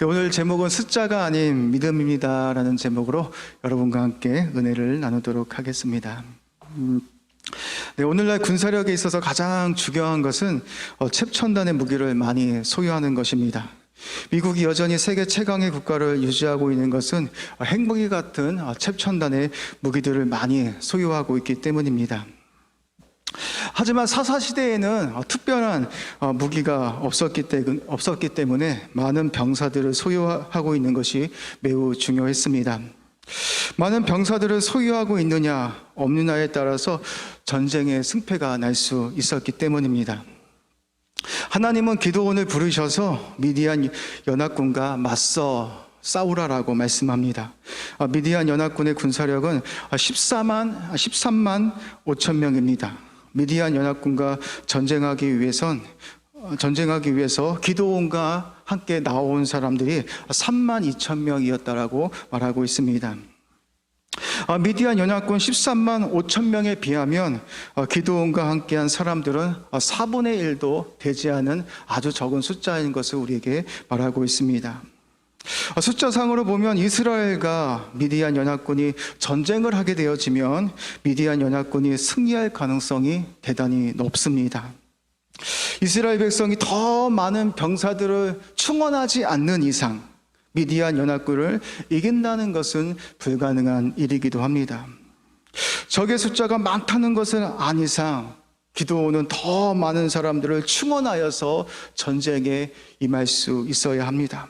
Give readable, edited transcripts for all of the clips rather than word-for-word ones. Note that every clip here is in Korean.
네, 오늘 제목은 숫자가 아닌 믿음입니다 라는 제목으로 여러분과 함께 은혜를 나누도록 하겠습니다. 네, 오늘날 군사력에 있어서 가장 중요한 것은 최첨단의 무기를 많이 소유하는 것입니다. 미국이 여전히 세계 최강의 국가를 유지하고 있는 것은 핵무기 같은 최첨단의 무기들을 많이 소유하고 있기 때문입니다. 하지만 사사시대에는 특별한 무기가 없었기 때문에 많은 병사들을 소유하고 있는 것이 매우 중요했습니다. 많은 병사들을 소유하고 있느냐 없느냐에 따라서 전쟁의 승패가 날 수 있었기 때문입니다. 하나님은 기드온을 부르셔서 미디안 연합군과 맞서 싸우라라고 말씀합니다. 미디안 연합군의 군사력은 13만 5천 명입니다. 미디안 연합군과 전쟁하기 위해서 기드온과 함께 나온 사람들이 3만 2천 명이었다라고 말하고 있습니다. 미디안 연합군 13만 5천 명에 비하면 기드온과 함께한 사람들은 4분의 1도 되지 않은 아주 적은 숫자인 것을 우리에게 말하고 있습니다. 숫자상으로 보면 이스라엘과 미디안 연합군이 전쟁을 하게 되어지면 미디안 연합군이 승리할 가능성이 대단히 높습니다. 이스라엘 백성이 더 많은 병사들을 충원하지 않는 이상 미디안 연합군을 이긴다는 것은 불가능한 일이기도 합니다. 적의 숫자가 많다는 것은 아닌 이상 기드온은 더 많은 사람들을 충원하여서 전쟁에 임할 수 있어야 합니다.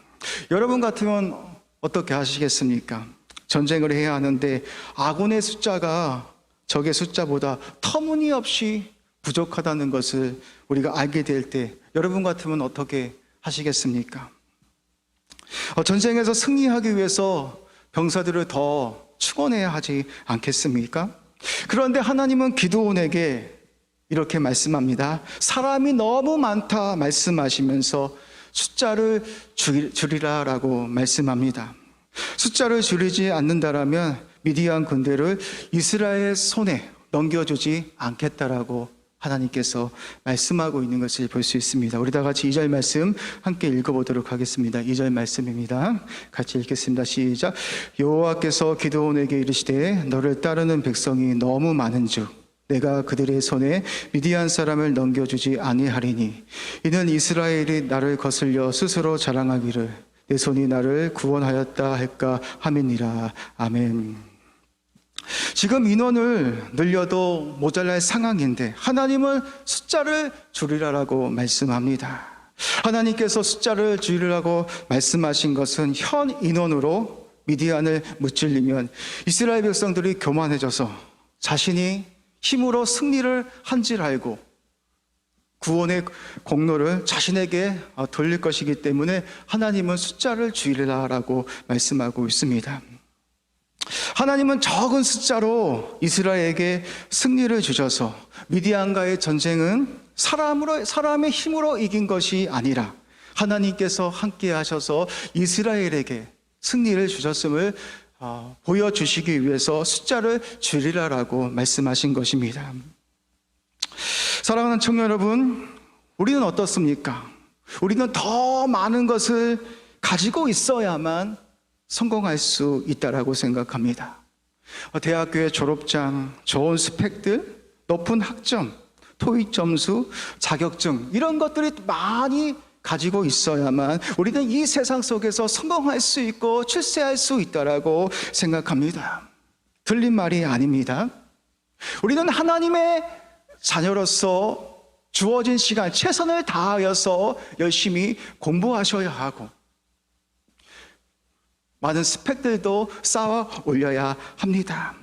여러분 같으면 어떻게 하시겠습니까? 전쟁을 해야 하는데 아군의 숫자가 적의 숫자보다 터무니없이 부족하다는 것을 우리가 알게 될 때 여러분 같으면 어떻게 하시겠습니까? 전쟁에서 승리하기 위해서 병사들을 더 충원해야 하지 않겠습니까? 그런데 하나님은 기드온에게 이렇게 말씀합니다. 사람이 너무 많다 말씀하시면서 숫자를 줄이라라고 말씀합니다. 숫자를 줄이지 않는다라면 미디안 군대를 이스라엘 손에 넘겨주지 않겠다라고 하나님께서 말씀하고 있는 것을 볼 수 있습니다. 우리 다 같이 2절 말씀 함께 읽어보도록 하겠습니다. 2절 말씀입니다. 같이 읽겠습니다. 시작. 여호와께서 기드온에게 이르시되 너를 따르는 백성이 너무 많은즉 내가 그들의 손에 미디안 사람을 넘겨주지 아니하리니 이는 이스라엘이 나를 거슬려 스스로 자랑하기를 내 손이 나를 구원하였다 할까 함이니라. 아멘. 지금 인원을 늘려도 모자랄 상황인데 하나님은 숫자를 줄이라라고 말씀합니다. 하나님께서 숫자를 줄이라고 말씀하신 것은 현 인원으로 미디안을 무찔리면 이스라엘 백성들이 교만해져서 자신이 힘으로 승리를 한 줄 알고 구원의 공로를 자신에게 돌릴 것이기 때문에 하나님은 숫자를 줄이라라고 말씀하고 있습니다. 하나님은 적은 숫자로 이스라엘에게 승리를 주셔서 미디안과의 전쟁은 사람의 힘으로 이긴 것이 아니라 하나님께서 함께 하셔서 이스라엘에게 승리를 주셨음을 보여주시기 위해서 숫자를 줄이라라고 말씀하신 것입니다. 사랑하는 청년 여러분, 우리는 어떻습니까? 우리는 더 많은 것을 가지고 있어야만 성공할 수 있다라고 생각합니다. 대학교의 졸업장, 좋은 스펙들, 높은 학점, 토익 점수, 자격증 이런 것들이 많이 가지고 있어야만 우리는 이 세상 속에서 성공할 수 있고 출세할 수 있다라고 생각합니다. 틀린 말이 아닙니다. 우리는 하나님의 자녀로서 주어진 시간 최선을 다하여서 열심히 공부하셔야 하고 많은 스펙들도 쌓아 올려야 합니다.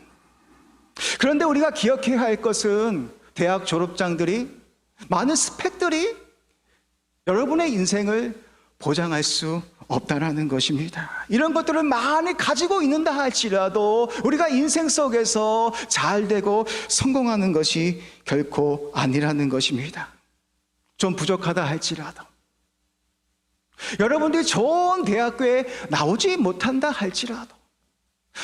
그런데 우리가 기억해야 할 것은 대학 졸업장들이 많은 스펙들이 여러분의 인생을 보장할 수 없다라는 것입니다. 이런 것들을 많이 가지고 있는다 할지라도 우리가 인생 속에서 잘 되고 성공하는 것이 결코 아니라는 것입니다. 좀 부족하다 할지라도 여러분들이 좋은 대학교에 나오지 못한다 할지라도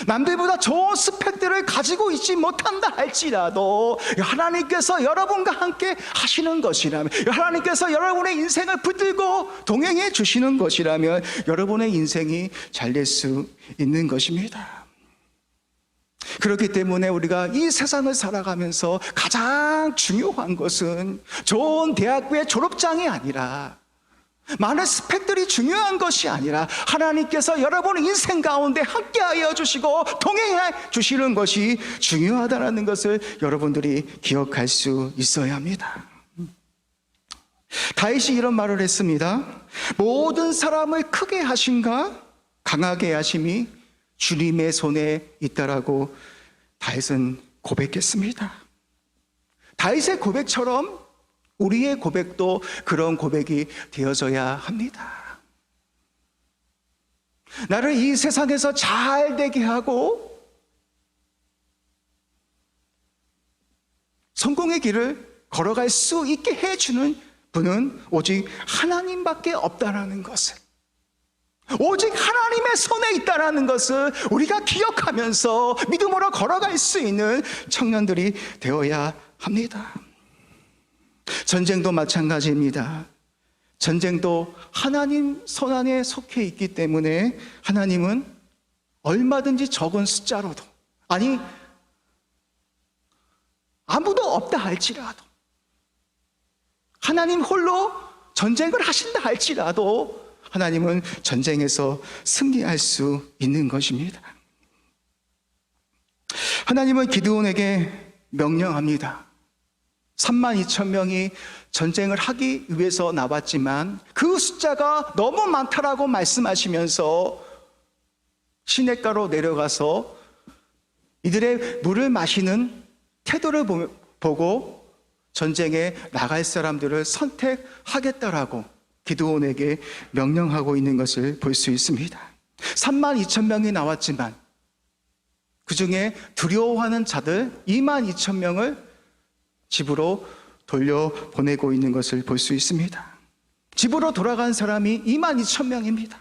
남들보다 좋은 스펙들을 가지고 있지 못한다 할지라도 하나님께서 여러분과 함께 하시는 것이라면, 하나님께서 여러분의 인생을 붙들고 동행해 주시는 것이라면 여러분의 인생이 잘 될 수 있는 것입니다. 그렇기 때문에 우리가 이 세상을 살아가면서 가장 중요한 것은 좋은 대학교의 졸업장이 아니라, 많은 스펙들이 중요한 것이 아니라 하나님께서 여러분의 인생 가운데 함께하여 주시고 동행해 주시는 것이 중요하다는 것을 여러분들이 기억할 수 있어야 합니다. 다윗이 이런 말을 했습니다. 모든 사람을 크게 하신가 강하게 하심이 주님의 손에 있다라고 다윗은 고백했습니다. 다윗의 고백처럼 우리의 고백도 그런 고백이 되어져야 합니다. 나를 이 세상에서 잘 되게 하고 성공의 길을 걸어갈 수 있게 해주는 분은 오직 하나님밖에 없다라는 것을, 오직 하나님의 손에 있다라는 것을 우리가 기억하면서 믿음으로 걸어갈 수 있는 청년들이 되어야 합니다. 전쟁도 마찬가지입니다. 전쟁도 하나님 손 안에 속해 있기 때문에 하나님은 얼마든지 적은 숫자로도, 아니 아무도 없다 할지라도, 하나님 홀로 전쟁을 하신다 할지라도 하나님은 전쟁에서 승리할 수 있는 것입니다. 하나님은 기드온에게 명령합니다. 32,000명이 전쟁을 하기 위해서 나왔지만 그 숫자가 너무 많다라고 말씀하시면서 시냇가로 내려가서 이들의 물을 마시는 태도를 보고 전쟁에 나갈 사람들을 선택하겠다라고 기드온에게 명령하고 있는 것을 볼 수 있습니다. 32,000명이 나왔지만 그 중에 두려워하는 자들 22,000명을 집으로 돌려보내고 있는 것을 볼 수 있습니다. 집으로 돌아간 사람이 22,000명입니다.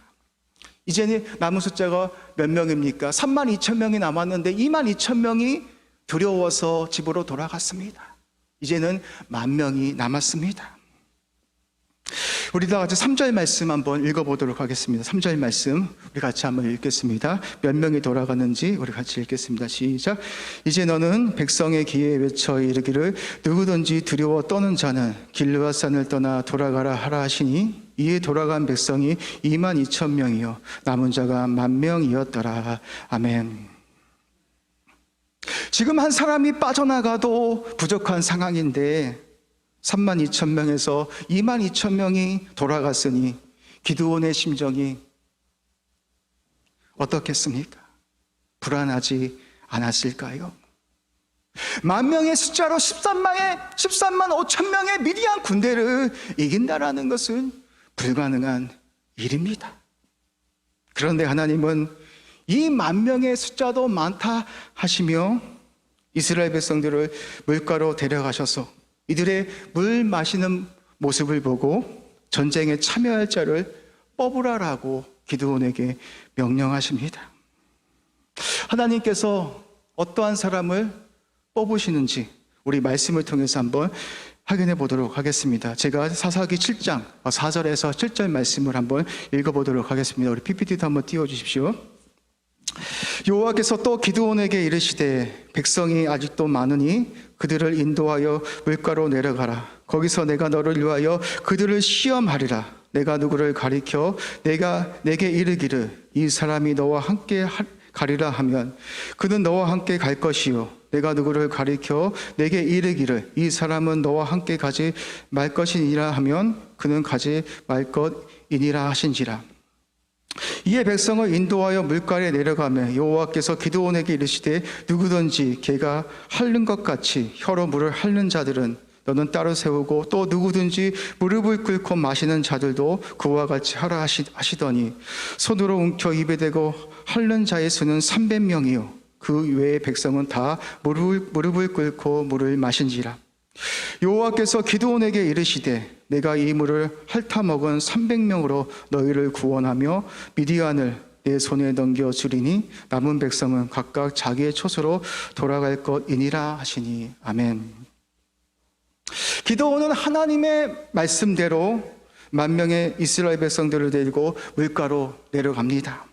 이제는 남은 숫자가 몇 명입니까? 32,000명이 남았는데 22,000명이 두려워서 집으로 돌아갔습니다. 이제는 10,000명이 남았습니다. 우리 다 같이 3절 말씀 한번 읽어보도록 하겠습니다. 3절 말씀 우리 같이 한번 읽겠습니다. 몇 명이 돌아가는지 우리 같이 읽겠습니다. 시작. 이제 너는 백성의 귀에 외쳐 이르기를 누구든지 두려워 떠는 자는 길르앗산을 떠나 돌아가라 하라 하시니 이에 돌아간 백성이 22,000명이요 남은 자가 10,000명이었더라. 아멘. 지금 한 사람이 빠져나가도 부족한 상황인데 32,000명에서 22,000명이 돌아갔으니 기드온의 심정이 어떻겠습니까? 불안하지 않았을까요? 10,000명의 숫자로 13만 5천 명의 미디안 군대를 이긴다라는 것은 불가능한 일입니다. 그런데 하나님은 이 10,000명의 숫자도 많다 하시며 이스라엘 백성들을 물가로 데려가셔서 이들의 물 마시는 모습을 보고 전쟁에 참여할 자를 뽑으라라고 기드온에게 명령하십니다. 하나님께서 어떠한 사람을 뽑으시는지 우리 말씀을 통해서 한번 확인해 보도록 하겠습니다. 제가 사사기 7장 4절에서 7절 말씀을 한번 읽어보도록 하겠습니다. 우리 PPT도 한번 띄워주십시오. 여호와께서 또 기드온에게 이르시되 백성이 아직도 많으니 그들을 인도하여 물가로 내려가라. 거기서 내가 너를 위하여 그들을 시험하리라. 내가 누구를 가리켜 내게 이르기를 이 사람이 너와 함께 가리라 하면 그는 너와 함께 갈 것이요 내가 누구를 가리켜 내게 이르기를 이 사람은 너와 함께 가지 말 것이니라 하면 그는 가지 말 것이니라 하신지라. 이에 백성을 인도하여 물가에 내려가며 여호와께서 기드온에게 이르시되 누구든지 개가 핥는 것 같이 혀로 물을 핥는 자들은 너는 따로 세우고 또 누구든지 무릎을 꿇고 마시는 자들도 그와 같이 하라 하시더니 손으로 움켜 입에 대고 핥는 자의 수는 300명이요 그 외의 백성은 다 무릎을 꿇고 물을 마신지라. 여호와께서 기드온에게 이르시되 내가 이 물을 핥아 먹은 300명으로 너희를 구원하며 미디안을 내 손에 넘겨주리니 남은 백성은 각각 자기의 처소로 돌아갈 것이니라 하시니. 아멘. 기드온은 하나님의 말씀대로 10,000명의 이스라엘 백성들을 데리고 물가로 내려갑니다.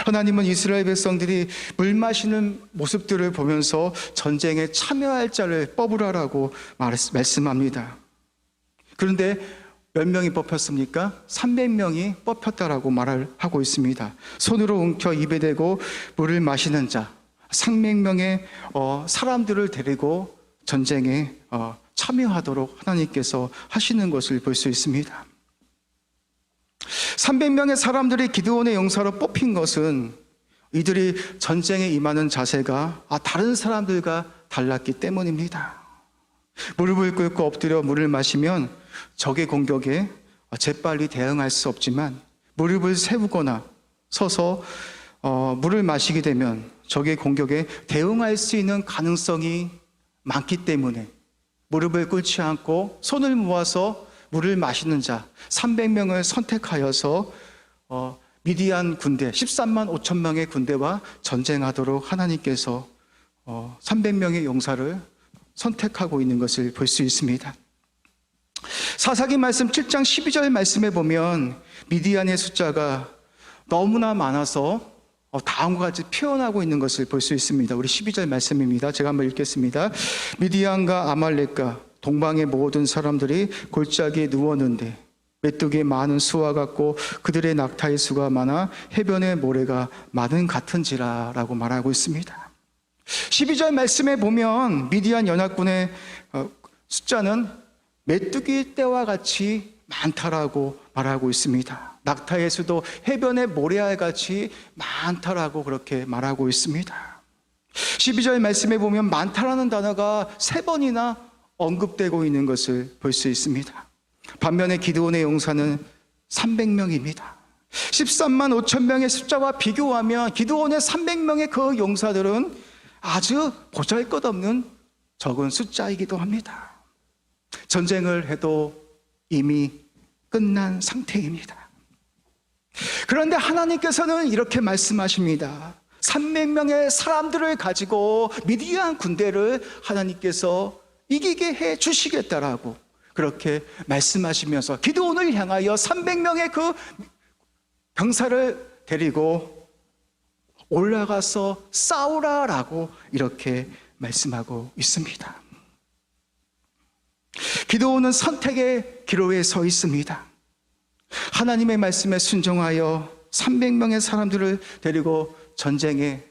하나님은 이스라엘 백성들이 물 마시는 모습들을 보면서 전쟁에 참여할 자를 뽑으라라고 말씀합니다. 그런데 몇 명이 뽑혔습니까? 300명이 뽑혔다라고 말을 하고 있습니다. 손으로 움켜 입에 대고 물을 마시는 자 300명의 사람들을 데리고 전쟁에 참여하도록 하나님께서 하시는 것을 볼 수 있습니다. 300명의 사람들이 기드온의 용사로 뽑힌 것은 이들이 전쟁에 임하는 자세가 다른 사람들과 달랐기 때문입니다. 무릎을 꿇고 엎드려 물을 마시면 적의 공격에 재빨리 대응할 수 없지만, 무릎을 세우거나 서서 물을 마시게 되면 적의 공격에 대응할 수 있는 가능성이 많기 때문에 무릎을 꿇지 않고 손을 모아서 물을 마시는 자 300명을 선택하여서 미디안 군대 13만 5천 명의 군대와 전쟁하도록 하나님께서 300명의 용사를 선택하고 있는 것을 볼 수 있습니다. 사사기 말씀 7장 12절 말씀에 보면 미디안의 숫자가 너무나 많아서 다음과 같이 표현하고 있는 것을 볼 수 있습니다. 우리 12절 말씀입니다. 제가 한번 읽겠습니다. 미디안과 아말렉과 동방의 모든 사람들이 골짜기에 누웠는데 메뚜기의 많은 수와 같고 그들의 낙타의 수가 많아 해변의 모래가 많은 같은지라 라고 말하고 있습니다. 12절 말씀에 보면 미디안 연합군의 숫자는 메뚜기 떼와 같이 많다라고 말하고 있습니다. 낙타의 수도 해변의 모래알 같이 많다라고 그렇게 말하고 있습니다. 12절 말씀에 보면 많다라는 단어가 3번이나 언급되고 있는 것을 볼 수 있습니다. 반면에 기드온의 용사는 300명입니다. 13만 5천 명의 숫자와 비교하면 기드온의 300명의 그 용사들은 아주 보잘것없는 적은 숫자이기도 합니다. 전쟁을 해도 이미 끝난 상태입니다. 그런데 하나님께서는 이렇게 말씀하십니다. 300명의 사람들을 가지고 미디안 군대를 하나님께서 이기게 해 주시겠다라고 그렇게 말씀하시면서 기드온을 향하여 300명의 그 병사를 데리고 올라가서 싸우라라고 이렇게 말씀하고 있습니다. 기드온은 선택의 기로에 서 있습니다. 하나님의 말씀에 순종하여 300명의 사람들을 데리고 전쟁에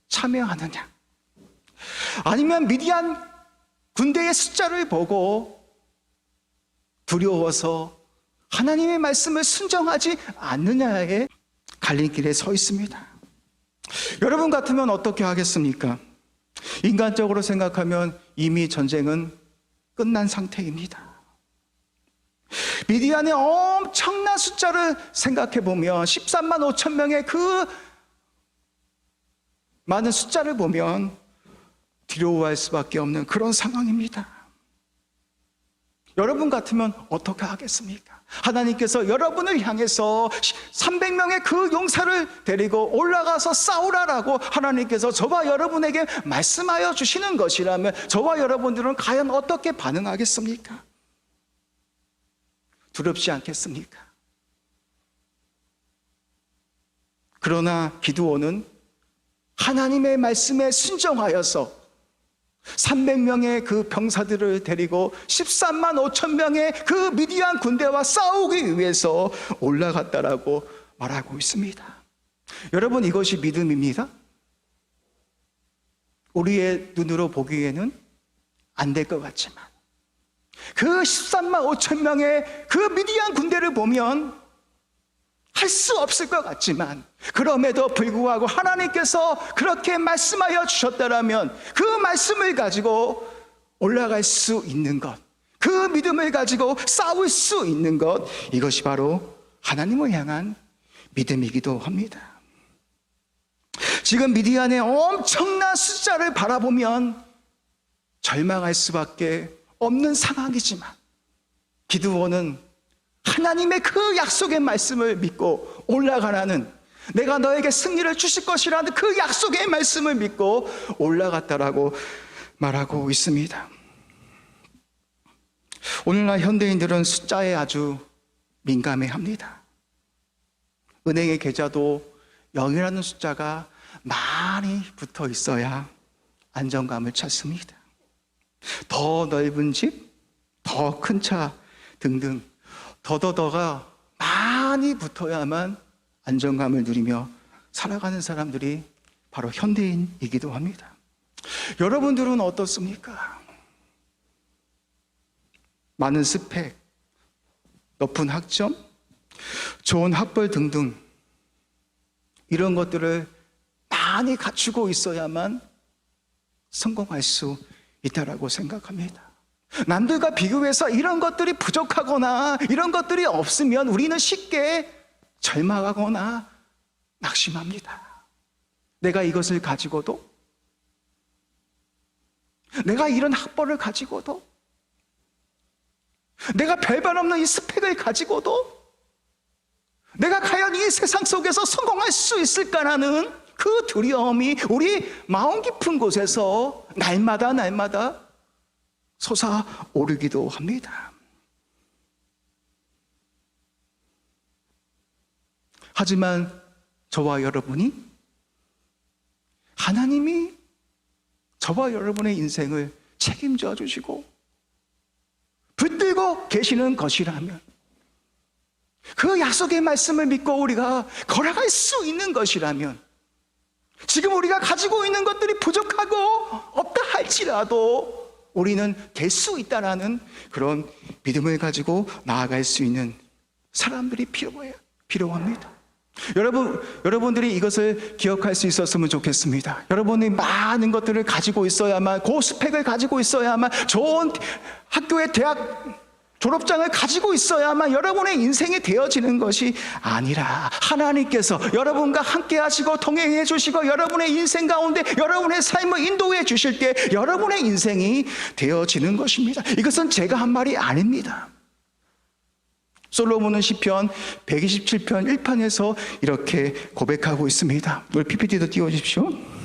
참여하느냐, 아니면 미디안 군대의 숫자를 보고 두려워서 하나님의 말씀을 순종하지 않느냐의 갈림길에 서 있습니다. 여러분 같으면 어떻게 하겠습니까? 인간적으로 생각하면 이미 전쟁은 끝난 상태입니다. 미디안의 엄청난 숫자를 생각해 보면 13만 5천 명의 그 많은 숫자를 보면 두려워할 수밖에 없는 그런 상황입니다. 여러분 같으면 어떻게 하겠습니까? 하나님께서 여러분을 향해서 300명의 그 용사를 데리고 올라가서 싸우라라고 하나님께서 저와 여러분에게 말씀하여 주시는 것이라면 저와 여러분들은 과연 어떻게 반응하겠습니까? 두렵지 않겠습니까? 그러나 기드온은 하나님의 말씀에 순종하여서 300명의 그 병사들을 데리고 13만 5천 명의 그 미디안 군대와 싸우기 위해서 올라갔다라고 말하고 있습니다. 여러분, 이것이 믿음입니다. 우리의 눈으로 보기에는 안 될 것 같지만 그 13만 5천 명의 그 미디안 군대를 보면 할 수 없을 것 같지만 그럼에도 불구하고 하나님께서 그렇게 말씀하여 주셨다라면 그 말씀을 가지고 올라갈 수 있는 것, 그 믿음을 가지고 싸울 수 있는 것, 이것이 바로 하나님을 향한 믿음이기도 합니다. 지금 미디안의 엄청난 숫자를 바라보면 절망할 수밖에 없는 상황이지만 기드온은 하나님의 그 약속의 말씀을 믿고 올라가라는 내가 너에게 승리를 주실 것이라는 그 약속의 말씀을 믿고 올라갔다라고 말하고 있습니다. 오늘날 현대인들은 숫자에 아주 민감해합니다. 은행의 계좌도 0이라는 숫자가 많이 붙어 있어야 안정감을 찾습니다. 더 넓은 집, 더 큰 차 등등 더더더가 많이 붙어야만 안정감을 누리며 살아가는 사람들이 바로 현대인이기도 합니다. 여러분들은 어떻습니까? 많은 스펙, 높은 학점, 좋은 학벌 등등 이런 것들을 많이 갖추고 있어야만 성공할 수 있다라고 생각합니다. 남들과 비교해서 이런 것들이 부족하거나 이런 것들이 없으면 우리는 쉽게 절망하거나 낙심합니다. 내가 이것을 가지고도, 내가 이런 학벌을 가지고도, 내가 별반 없는 이 스펙을 가지고도 내가 과연 이 세상 속에서 성공할 수 있을까라는 그 두려움이 우리 마음 깊은 곳에서 날마다 솟아오르기도 합니다. 하지만 저와 여러분이, 하나님이 저와 여러분의 인생을 책임져 주시고 붙들고 계시는 것이라면, 그 약속의 말씀을 믿고 우리가 걸어갈 수 있는 것이라면, 지금 우리가 가지고 있는 것들이 부족하고 없다 할지라도 우리는 될 수 있다라는 그런 믿음을 가지고 나아갈 수 있는 사람들이 필요합니다. 여러분들이 이것을 기억할 수 있었으면 좋겠습니다. 여러분이 많은 것들을 가지고 있어야만, 고스펙을 가지고 있어야만, 좋은 학교의 대학 졸업장을 가지고 있어야만 여러분의 인생이 되어지는 것이 아니라, 하나님께서 여러분과 함께 하시고 동행해 주시고 여러분의 인생 가운데 여러분의 삶을 인도해 주실 때 여러분의 인생이 되어지는 것입니다. 이것은 제가 한 말이 아닙니다. 솔로몬은 시편 127편 1편에서 이렇게 고백하고 있습니다. 우리 PPT도 띄워주십시오.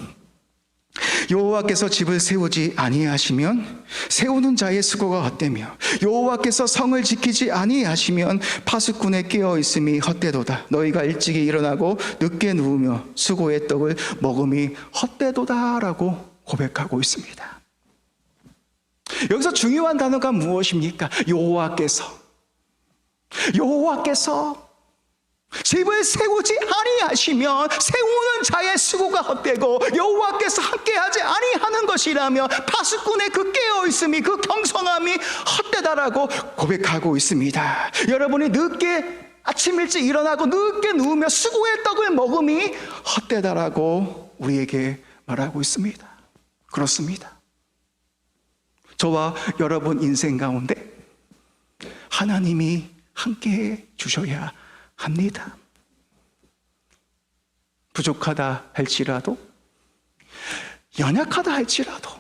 여호와께서 집을 세우지 아니하시면 세우는 자의 수고가 헛되며, 여호와께서 성을 지키지 아니하시면 파수꾼의 깨어 있음이 헛되도다. 너희가 일찍이 일어나고 늦게 누우며 수고의 떡을 먹음이 헛되도다라고 고백하고 있습니다. 여기서 중요한 단어가 무엇입니까? 여호와께서 집을 세우지 아니하시면 세우는 자의 수고가 헛되고, 여호와께서 함께하지 아니하는 것이라며 파수꾼의 그 깨어있음이, 그 경성함이 헛되다라고 고백하고 있습니다. 여러분이 아침 일찍 일어나고 늦게 누우며 수고의 떡을 먹음이 헛되다라고 우리에게 말하고 있습니다. 그렇습니다. 저와 여러분 인생 가운데 하나님이 함께해 주셔야 합니다. 부족하다 할지라도, 연약하다 할지라도,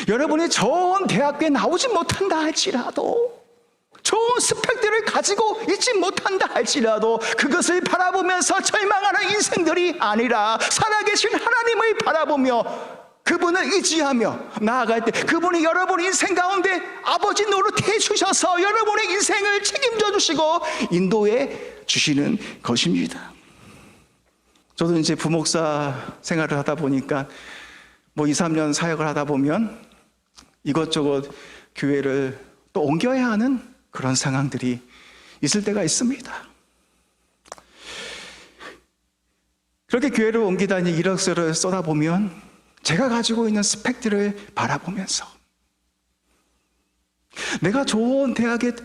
여러분이 좋은 대학교에 나오지 못한다 할지라도, 좋은 스펙들을 가지고 있지 못한다 할지라도, 그것을 바라보면서 절망하는 인생들이 아니라 살아계신 하나님을 바라보며 그분을 의지하며 나아갈 때 그분이 여러분 인생 가운데 아버지 노릇해 주셔서 여러분의 인생을 책임져 주시고 인도해 주시는 것입니다. 저도 이제 부목사 생활을 하다 보니까 2, 3년 사역을 하다 보면 이것저것 교회를 또 옮겨야 하는 그런 상황들이 있을 때가 있습니다. 그렇게 교회를 옮기다니 이력서를 쏟아보면 제가 가지고 있는 스펙들을 바라보면서 내가 좋은 대학을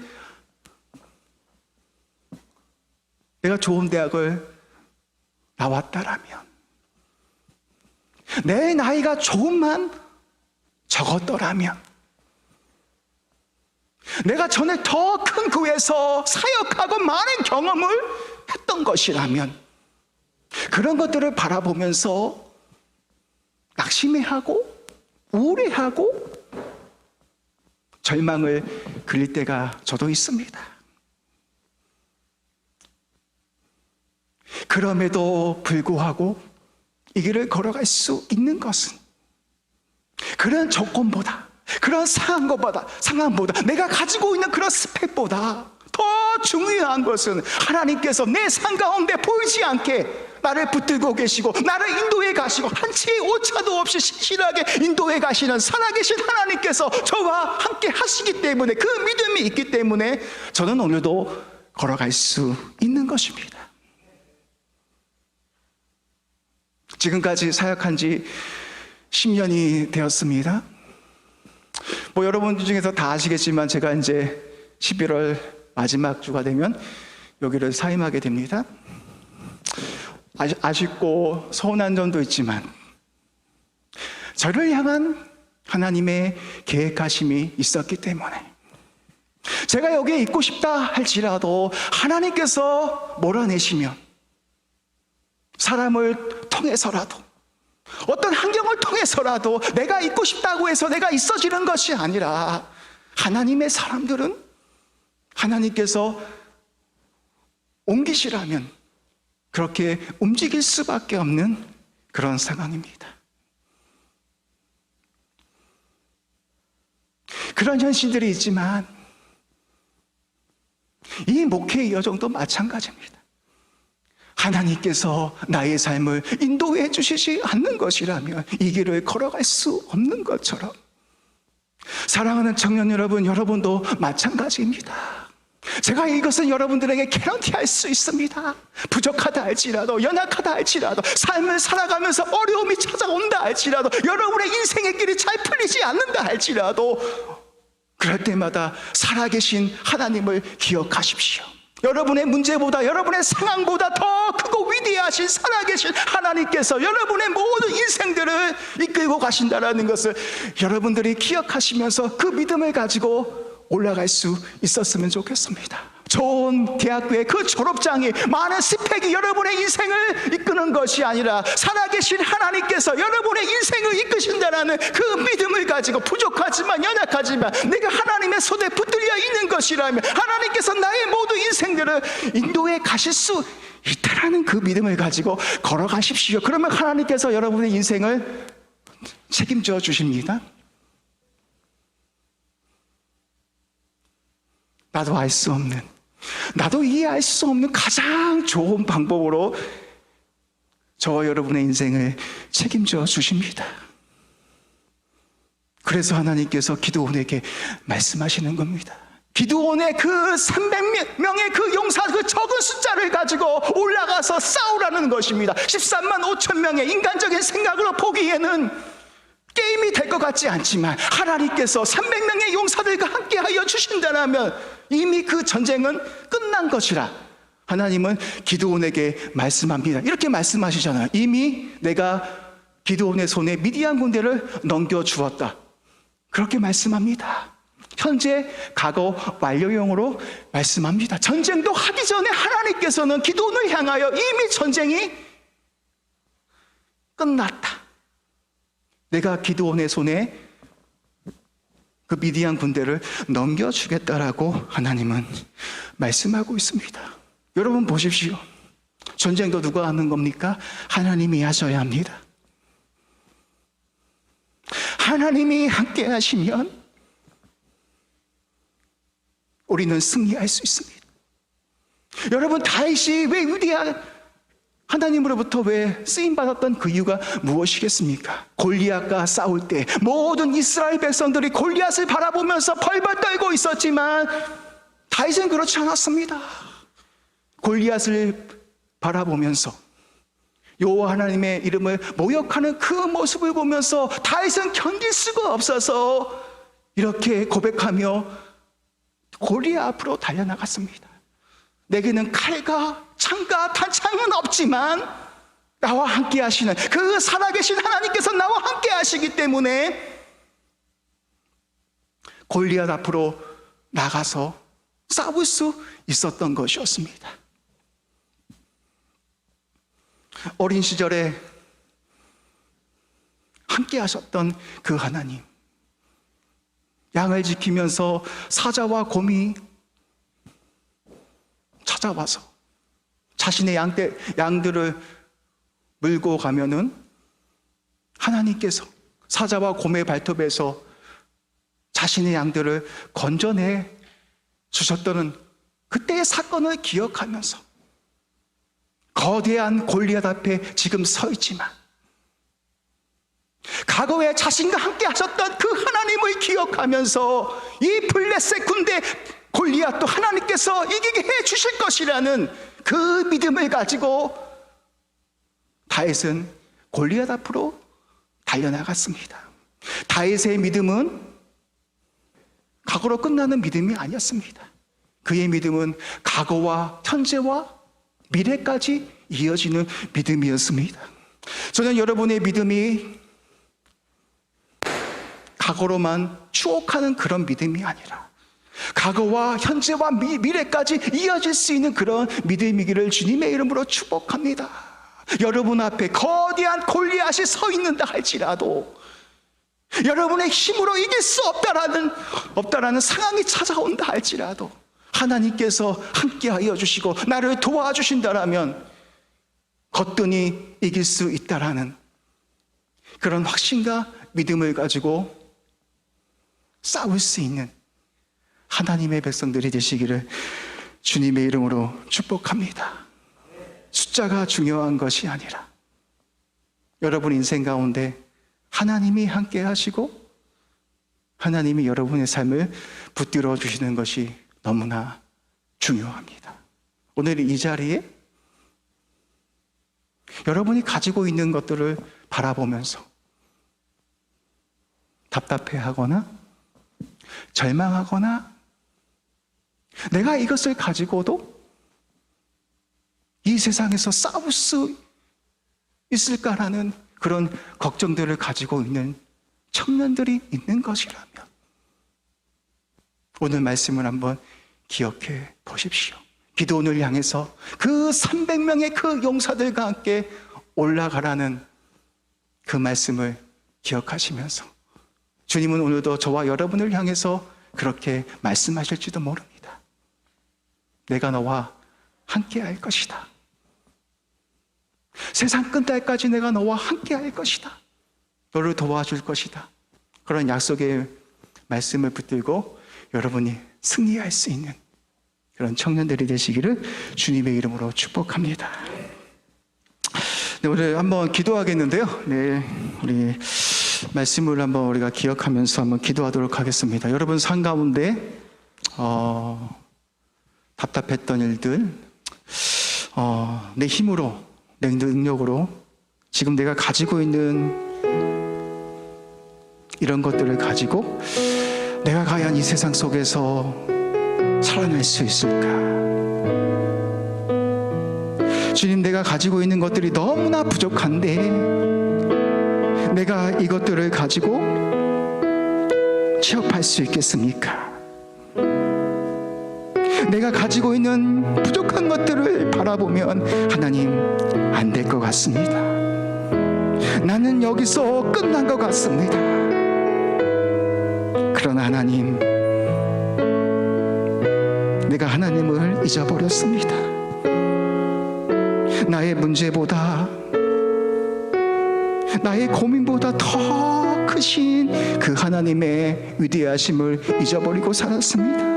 나왔다라면, 내 나이가 조금만 적었더라면, 내가 전에 더 큰 교회에서 사역하고 많은 경험을 했던 것이라면, 그런 것들을 바라보면서 낙심해하고 우울해하고 절망을 그릴 때가 저도 있습니다. 그럼에도 불구하고 이 길을 걸어갈 수 있는 것은 그런 조건보다, 그런 상황보다 내가 가지고 있는 그런 스펙보다 더 중요한 것은 하나님께서 내 삶 가운데 보이지 않게 나를 붙들고 계시고 나를 인도해 가시고 한치의 오차도 없이 신실하게 인도해 가시는 살아계신 하나님께서 저와 함께 하시기 때문에, 그 믿음이 있기 때문에 저는 오늘도 걸어갈 수 있는 것입니다. 지금까지 사역한 지 10년이 되었습니다. 여러분 중에서 다 아시겠지만 제가 이제 11월 마지막 주가 되면 여기를 사임하게 됩니다. 아쉽고 서운한 점도 있지만 저를 향한 하나님의 계획하심이 있었기 때문에 제가 여기에 있고 싶다 할지라도 하나님께서 몰아내시면 사람을 통해서라도 어떤 환경을 통해서라도 내가 있고 싶다고 해서 내가 있어지는 것이 아니라 하나님의 사람들은 하나님께서 옮기시라면 그렇게 움직일 수밖에 없는 그런 상황입니다. 그런 현실들이 있지만 이 목회의 여정도 마찬가지입니다. 하나님께서 나의 삶을 인도해 주시지 않는 것이라면 이 길을 걸어갈 수 없는 것처럼 사랑하는 청년 여러분, 여러분도 마찬가지입니다. 제가 이것은 여러분들에게 개런티할 수 있습니다. 부족하다 할지라도, 연약하다 할지라도, 삶을 살아가면서 어려움이 찾아온다 할지라도, 여러분의 인생의 길이 잘 풀리지 않는다 할지라도 그럴 때마다 살아계신 하나님을 기억하십시오. 여러분의 문제보다, 여러분의 상황보다 더 크고 위대하신 살아계신 하나님께서 여러분의 모든 인생들을 이끌고 가신다는 것을 여러분들이 기억하시면서 그 믿음을 가지고 올라갈 수 있었으면 좋겠습니다. 좋은 대학교의 그 졸업장이 많은 스펙이 여러분의 인생을 이끄는 것이 아니라 살아계신 하나님께서 여러분의 인생을 이끄신다는 그 믿음을 가지고 부족하지만 연약하지만 내가 하나님의 손에 붙들려 있는 것이라면 하나님께서 나의 모든 인생들을 인도해 가실 수 있다라는 그 믿음을 가지고 걸어가십시오. 그러면 하나님께서 여러분의 인생을 책임져 주십니다. 나도 알 수 없는, 나도 이해할 수 없는 가장 좋은 방법으로 저와 여러분의 인생을 책임져 주십니다. 그래서 하나님께서 기드온에게 말씀하시는 겁니다. 기드온의 그 300명의 그 용사, 그 적은 숫자를 가지고 올라가서 싸우라는 것입니다. 13만 5천 명의 인간적인 생각으로 보기에는 게임이 될 것 같지 않지만 하나님께서 300명의 용사들과 함께하여 주신다면 이미 그 전쟁은 끝난 것이라 하나님은 기드온에게 말씀합니다. 이렇게 말씀하시잖아요. 이미 내가 기드온의 손에 미디안 군대를 넘겨주었다. 그렇게 말씀합니다. 현재 과거 완료형으로 말씀합니다. 전쟁도 하기 전에 하나님께서는 기드온을 향하여 이미 전쟁이 끝났다. 내가 기드온의 손에 그 미디안 군대를 넘겨주겠다라고 하나님은 말씀하고 있습니다. 여러분 보십시오. 전쟁도 누가 하는 겁니까? 하나님이 하셔야 합니다. 하나님이 함께 하시면 우리는 승리할 수 있습니다. 여러분 다윗이 왜 위대한 하나님으로부터 왜 쓰임받았던 그 이유가 무엇이겠습니까? 골리앗과 싸울 때 모든 이스라엘 백성들이 골리앗을 바라보면서 벌벌 떨고 있었지만 다윗은 그렇지 않았습니다. 골리앗을 바라보면서 여호와 하나님의 이름을 모욕하는 그 모습을 보면서 다윗은 견딜 수가 없어서 이렇게 고백하며 골리앗 앞으로 달려나갔습니다. 내게는 칼과 창과 단창은 없지만 나와 함께 하시는 그 살아계신 하나님께서 나와 함께 하시기 때문에 골리앗 앞으로 나가서 싸울 수 있었던 것이었습니다. 어린 시절에 함께 하셨던 그 하나님, 양을 지키면서 사자와 곰이 찾아와서 자신의 양들을 물고 가면은 하나님께서 사자와 곰의 발톱에서 자신의 양들을 건져내 주셨다는 그때의 사건을 기억하면서 거대한 골리앗 앞에 지금 서 있지만 과거에 자신과 함께 하셨던 그 하나님을 기억하면서 이 블레셋 군대 골리앗도 하나님께서 이기게 해 주실 것이라는 그 믿음을 가지고 다윗은 골리앗 앞으로 달려나갔습니다. 다윗의 믿음은 과거로 끝나는 믿음이 아니었습니다. 그의 믿음은 과거와 현재와 미래까지 이어지는 믿음이었습니다. 저는 여러분의 믿음이 과거로만 추억하는 그런 믿음이 아니라 과거와 현재와 미래까지 이어질 수 있는 그런 믿음이기를 주님의 이름으로 축복합니다. 여러분 앞에 거대한 골리앗이 서 있는다 할지라도 여러분의 힘으로 이길 수 없다라는 상황이 찾아온다 할지라도 하나님께서 함께하여 주시고 나를 도와주신다라면 거뜬히 이길 수 있다라는 그런 확신과 믿음을 가지고 싸울 수 있는 하나님의 백성들이 되시기를 주님의 이름으로 축복합니다. 숫자가 중요한 것이 아니라 여러분 인생 가운데 하나님이 함께 하시고 하나님이 여러분의 삶을 붙들어 주시는 것이 너무나 중요합니다. 오늘 이 자리에 여러분이 가지고 있는 것들을 바라보면서 답답해하거나 절망하거나 내가 이것을 가지고도 이 세상에서 싸울 수 있을까라는 그런 걱정들을 가지고 있는 청년들이 있는 것이라면 오늘 말씀을 한번 기억해 보십시오. 기도원을 향해서 그 300명의 그 용사들과 함께 올라가라는 그 말씀을 기억하시면서 주님은 오늘도 저와 여러분을 향해서 그렇게 말씀하실지도 모릅니다. 내가 너와 함께 할 것이다. 세상 끝날까지 내가 너와 함께 할 것이다. 너를 도와줄 것이다. 그런 약속의 말씀을 붙들고 여러분이 승리할 수 있는 그런 청년들이 되시기를 주님의 이름으로 축복합니다. 네, 오늘 한번 기도하겠는데요. 네, 우리 말씀을 한번 우리가 기억하면서 한번 기도하도록 하겠습니다. 여러분 삶 가운데 답답했던 일들, 내 힘으로, 내 능력으로 지금 내가 가지고 있는 이런 것들을 가지고 내가 과연 이 세상 속에서 살아날 수 있을까? 주님, 내가 가지고 있는 것들이 너무나 부족한데 내가 이것들을 가지고 취업할 수 있겠습니까? 내가 가지고 있는 부족한 것들을 바라보면 하나님, 안 될 것 같습니다. 나는 여기서 끝난 것 같습니다. 그러나 하나님, 내가 하나님을 잊어버렸습니다. 나의 문제보다, 나의 고민보다 더 크신 그 하나님의 위대하심을 잊어버리고 살았습니다.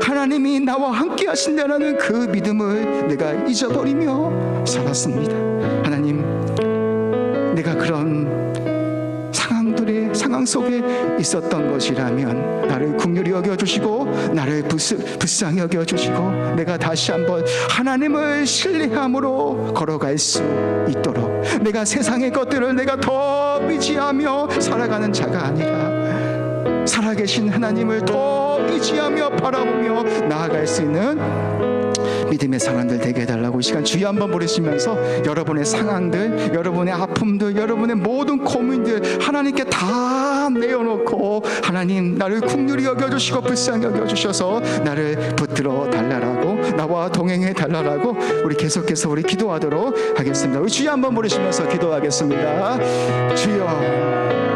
하나님이 나와 함께 하신다는 그 믿음을 내가 잊어버리며 살았습니다. 하나님, 내가 그런 상황 속에 있었던 것이라면 나를 긍휼히 여겨주시고 나를 불쌍히 여겨주시고 내가 다시 한번 하나님을 신뢰함으로 걸어갈 수 있도록 내가 세상의 것들을 내가 더 의지하며 살아가는 자가 아니라 살아계신 하나님을 더 의지하며 바라보며 나아갈 수 있는 믿음의 사람들 되게 해달라고 이 시간 주여 한번 부르시면서 여러분의 상황들, 여러분의 아픔들, 여러분의 모든 고민들 하나님께 다 내어놓고 하나님, 나를 긍휼히 여겨주시고 불쌍히 여겨주셔서 나를 붙들어 달라라고, 나와 동행해 달라라고 우리 계속해서 우리 기도하도록 하겠습니다. 우리 주여 한번 부르시면서 기도하겠습니다. 주여,